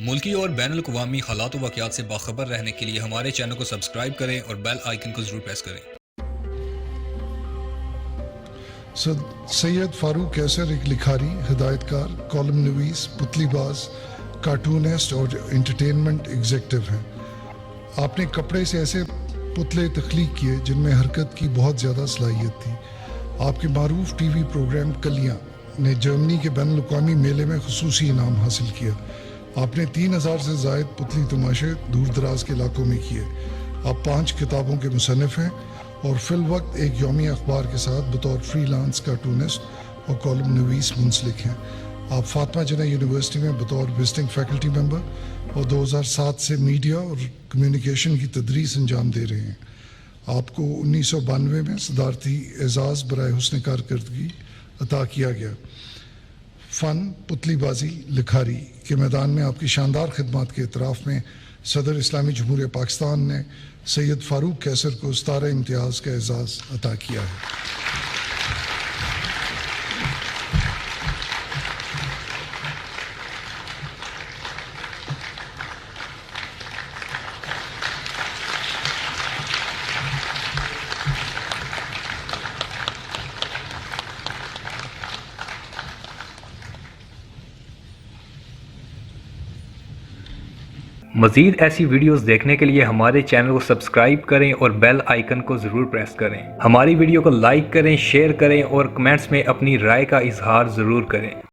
ملکی اور بین الاقوامی حالات و واقعات سے باخبر رہنے کے لیے ہمارے چینل کو سبسکرائب کریں اور بیل آئیکن کو ضرور پریس کریں۔ سید فاروق قیصر ایک لکھاری، ہدایت کار، کالم نویس، پتلی باز، کارٹونسٹ اور انٹرٹینمنٹ ایگزیکٹو ہیں۔ آپ نے کپڑے سے ایسے پتلے تخلیق کیے جن میں حرکت کی بہت زیادہ صلاحیت تھی۔ آپ کے معروف ٹی وی پروگرام کلیاں نے جرمنی کے بین الاقوامی میلے میں خصوصی انعام حاصل کیا۔ آپ نے 3000 سے زائد پتلی تماشے دور دراز کے علاقوں میں کیے۔ آپ 5 کتابوں کے مصنف ہیں اور فی الوقت ایک یومی اخبار کے ساتھ بطور فری لانس کارٹونسٹ اور کالم نویس منسلک ہیں۔ آپ فاطمہ جناح یونیورسٹی میں بطور وزٹنگ فیکلٹی ممبر اور 2007 سے میڈیا اور کمیونیکیشن کی تدریس انجام دے رہے ہیں۔ آپ کو 1992 میں صدارتی اعزاز برائے حسن کارکردگی عطا کیا گیا۔ فن، پتلی بازی، لکھاری کے میدان میں آپ کی شاندار خدمات کے اعتراف میں صدر اسلامی جمہوریہ پاکستان نے سید فاروق قیصر کو ستارہ امتیاز کا اعزاز عطا کیا ہے۔ مزید ایسی ویڈیوز دیکھنے کے لیے ہمارے چینل کو سبسکرائب کریں اور بیل آئیکن کو ضرور پریس کریں۔ ہماری ویڈیو کو لائک کریں، شیئر کریں اور کمنٹس میں اپنی رائے کا اظہار ضرور کریں۔